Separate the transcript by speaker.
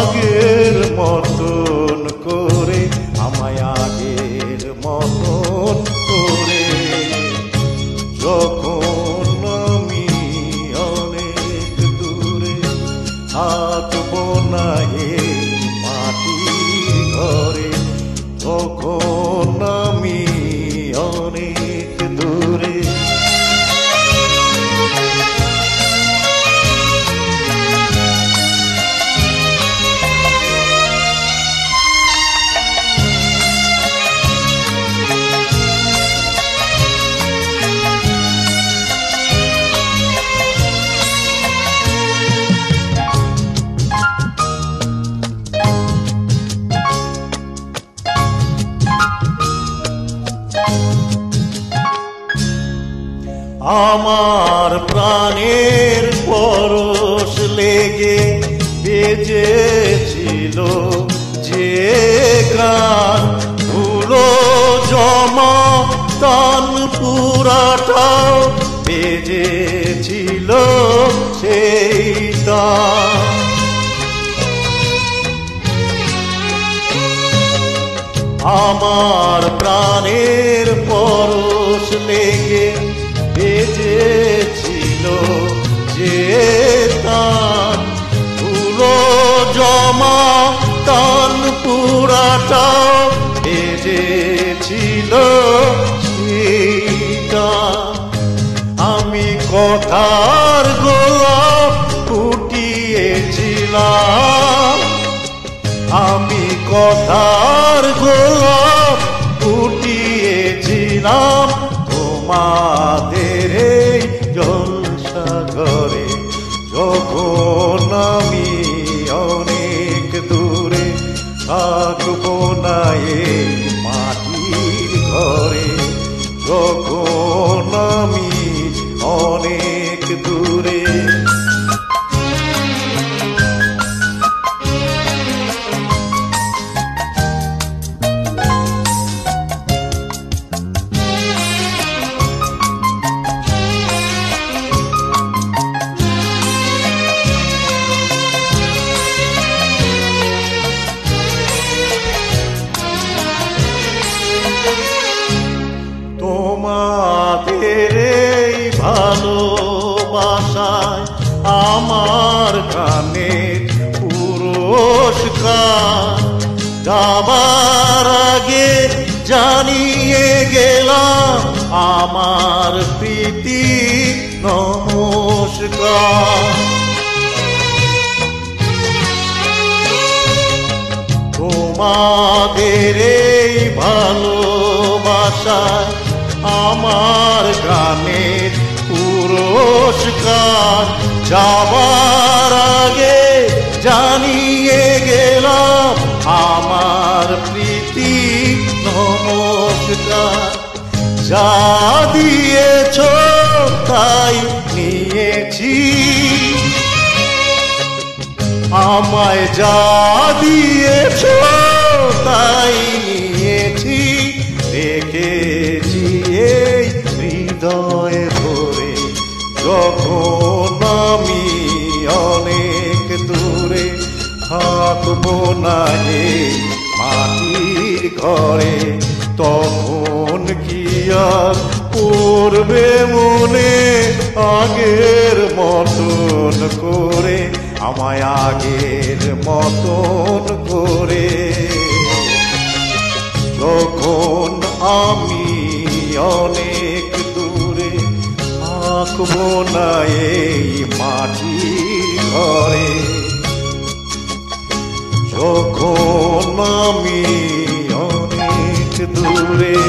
Speaker 1: আগের মতন করে, আমায় আগের মতন করে। যখন আমি অনেক দূরে থাকবো না এই মাটির ঘরে, তখন আমি অনেক দূরে। আমার প্রাণের পরশ লেগে বেজেছিল যে গান, ধুলো জমা তান পুরাটাও বেজেছিল সেই তান। আমার প্রাণের পরশ লেগে বেজেছিল যে তান, ধুলো জমা তান পুরাটাও বেজেছিল সেটা। আমি কথার গোলাপ ফুটিয়েছিলাম, আমি কথার গোলাপ ফুটিয়েছিলাম তোমাদের এই জলসাঘরে। যখন আমি অনেক দূরে থাকবো না এই মাটির ঘরে, যখন আমি অনেক দূরে। তোমাদের এই ভালোবাসায় আমার গানের পুরস্কার, যাবার আগে জানিয়ে গেলাম আমার প্রীতি নমস্কার। তোমাদের এই ভালোবাসায় আমার গানের পুরস্কার, যাবার আগে জানিয়ে গেলাম আমার প্রীতি নমস্কার। যা দিয়েছ তাই নিয়েছি, আমায় যা দিয়েছ তাই নিয়েছি, রেখেছি এই হৃদয়ে ভরে। যখন আমি অনেক দূরে থাকবো না এই মাটির ঘরে, তখন কি আর পড়বে মনে আগের মতন করে, আমায় আগের মতন করে। যখন আমি অনেক দূরে থাকবো না এই মাটির ঘরে, যখন আমি অনেক দূরে।